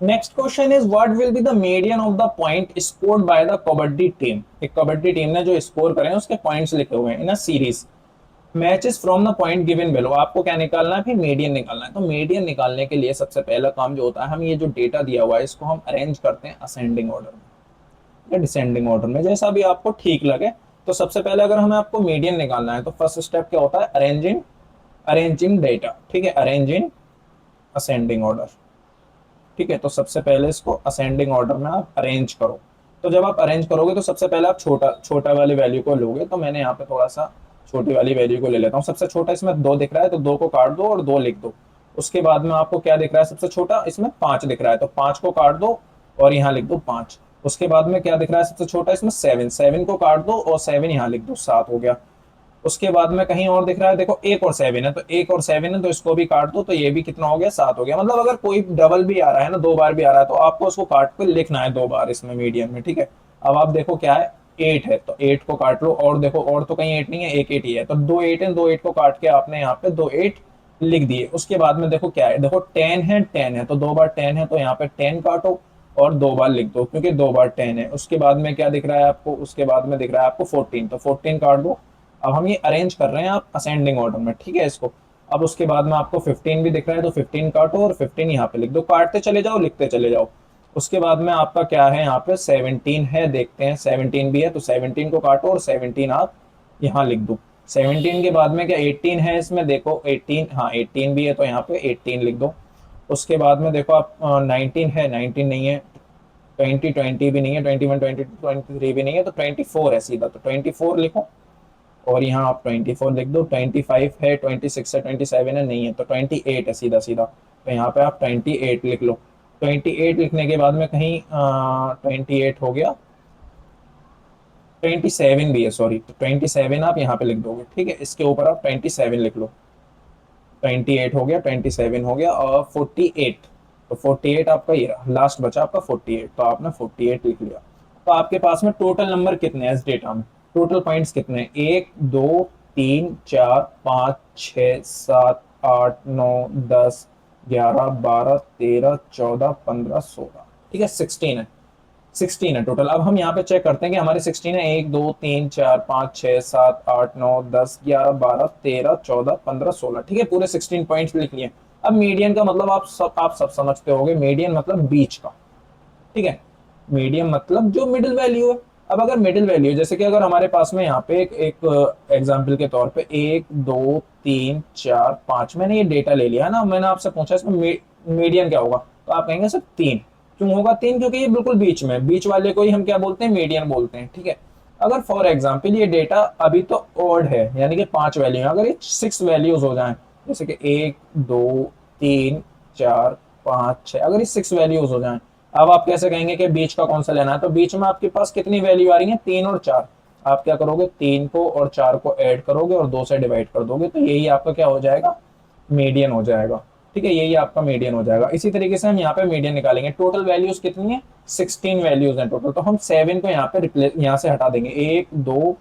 Next question is what will be the median of the point scored by the kabaddi team. एक kabaddi team ने जो score करे हैं उसके पॉइंट्स लिखे हुए हैं in a series matches from the point given below. आपको क्या निकालना है, फिर मीडियन निकालना है। तो मीडियन निकालने के लिए सबसे पहला काम जो होता है, हम ये जो डेटा दिया हुआ है इसको हम अरेंज करते हैं असेंडिंग ऑर्डर में या डिसेंडिंग ऑर्डर में, जैसा भी आपको ठीक लगे। तो सबसे पहले अगर हमें आपको मीडियन निकालना है तो फर्स्ट स्टेप क्या होता है, अरेंजिंग डेटा। ठीक है, अरेंजिंग असेंडिंग ऑर्डर। ठीक है, तो सबसे पहले इसको असेंडिंग ऑर्डर में आप अरेंज करो। तो जब आप अरेंज करोगे तो सबसे पहले आप छोटा छोटा वाली वैल्यू को लोगे। तो मैंने यहाँ पे थोड़ा सा छोटी वाली वैल्यू को ले लेता हूँ। सबसे छोटा इसमें 2 दिख रहा है तो 2 को काट दो और 2 लिख दो। उसके बाद में आपको क्या दिख रहा है, सबसे छोटा इसमें 5 दिख रहा है तो 5 को काट दो और यहाँ लिख दो 5। उसके बाद में क्या दिख रहा है, सबसे छोटा इसमें 7 को काट दो और 7 यहाँ लिख दो, 7 हो गया। उसके बाद में कहीं और दिख रहा है, देखो 1 और 7 है तो 1 और 7 है तो इसको भी काट दो तो ये भी कितना हो गया, 7 हो गया। मतलब अगर कोई डबल भी आ रहा है ना, 2 बार भी आ रहा है तो आपको उसको काट के लिखना है 2 बार इसमें मीडियन में। ठीक है, अब आप देखो क्या है, 8 है तो 8 को काट लो और देखो और तो कहीं 8 नहीं है, एक 8 ही है तो 2 8 है, 2 8 को काट के आपने यहाँ पे 2 8 लिख दिए। उसके बाद में देखो क्या है, देखो 10 है तो 2 बार 10 है तो यहाँ पे 10 काटो और 2 बार लिख दो क्योंकि 2 बार 10 है। उसके बाद में क्या दिख रहा है आपको, उसके बाद में दिख रहा है आपको 14 तो 14 काट दो। अब हम ये अरेंज कर रहे हैं आप असेंडिंग ऑर्डर में। ठीक है इसको, अब उसके बाद में आपको 15 भी दिख रहा है तो 15 काटो और 15 यहाँ पे लिख दो, काटते चले जाओ लिखते चले जाओ। उसके बाद में आपका क्या है, यहाँ पे 17 है, देखते हैं 17 भी है तो 17 को काटो और 17 आप यहाँ लिख दो। 17 के बाद में क्या 18 है, इसमें देखो 18, हाँ 18 भी है तो यहाँ पे 18 लिख दो। उसके बाद में देखो आप 19 है, 19 नहीं है, 20 भी नहीं है, 21 22 23 भी नहीं है तो 24 है सीधा, तो 24 लिखो और यहाँ आप 24 लिख दो। 25 है, 26 है, 27 है, नहीं है तो 28 है सीधा सीधा, तो यहाँ पे आप 28 लिख लो। 28 लिखने के बाद में कहीं 28 हो गया, 27 भी है सॉरी, तो 27 आप यहाँ पे लिख दोगे। ठीक है, इसके ऊपर आप 27 लिख लो। 28 हो गया, 27 हो गया और 48, तो 48 आपका ये रहा, लास्ट बचा आपका 48 तो आपने 48 लिख लिया। तो आपके पास में टोटल नंबर कितने हैं इस डेटा में, टोटल पॉइंट्स कितने हैं, 1 2 3 4 5 6 7 8 9 10 11 12 13 14 15 16। ठीक है, 16 है, 16 है टोटल। अब हम यहाँ पे चेक करते हैं कि हमारे 16 है, 1 2 3 4 5 6 7 8 9 10 11 12 13 14 15 16। ठीक है, पूरे 16 पॉइंट्स लिख लिए। अब मीडियन का मतलब आप सब समझते होंगे, मीडियन मतलब बीच का। ठीक है, मीडियम मतलब जो मिडिल वैल्यू है। अब अगर मिडिल वैल्यू जैसे कि अगर हमारे पास में यहाँ पे एक एग्जाम्पल के तौर पे 1 2 3 4 5 मैंने ये डेटा ले लिया है ना, मैंने आपसे पूछा इसमें मीडियन क्या होगा, तो आप कहेंगे सर 3। क्यों होगा 3, क्योंकि ये बिल्कुल बीच में, बीच वाले को ही हम क्या बोलते हैं, मीडियन बोलते हैं। ठीक है, अगर फॉर एग्जाम्पल ये डेटा अभी तो ऑड है यानी कि 5 वैल्यू है, अगर ये 6 वैल्यूज हो जाए जैसे कि 1 2 3 4 5 6, अगर ये 6 वैल्यूज हो जाए, अब आप कैसे कहेंगे कि बीच का कौन सा लेना है, तो बीच में आपके पास कितनी वैल्यू आ रही है, 3 और 4। आप क्या करोगे, 3 को और 4 को ऐड करोगे और 2 से डिवाइड कर दोगे तो यही आपका क्या हो जाएगा, मीडियन हो जाएगा। ठीक है, यही आपका मीडियन हो जाएगा। इसी तरीके से हम यहाँ पे मीडियन निकालेंगे। टोटल वैल्यूज कितनी है, 16 वैल्यूज हैं टोटल, तो हम 7 को यहाँ पे यहाँ से हटा देंगे, 1 2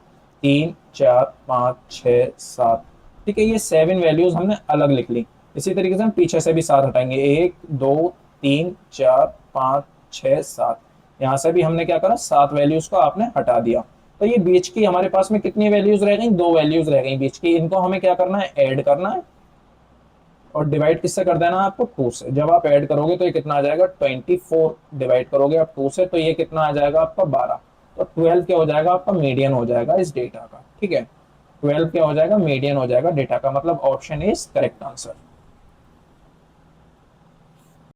3 4 5 6 7। ठीक है, ये 7 वैल्यूज हमने अलग लिख ली। इसी तरीके से हम पीछे से भी 7 हटाएंगे, 1 2 3 4 5 6 7। यहाँ से भी हमने क्या करा, 7 वैल्यूज को आपने हटा दिया। तो ये बीच की हमारे पास में कितनी वैल्यूज रह गई, 2 वैल्यूज रह गई बीच की। इनको हमें क्या करना है, ऐड करना है और डिवाइड किससे कर देना है आपको, 2 से। जब आप ऐड करोगे तो ये कितना आ जाएगा, 24 डिवाइड करोगे आप 2 से तो ये कितना आ जाएगा आपका 12। तो 12 क्या हो जाएगा आपका, मीडियन हो जाएगा इस डेटा का। ठीक है, 12 क्या हो जाएगा, मीडियन हो जाएगा डेटा का, मतलब ऑप्शन इज करेक्ट आंसर।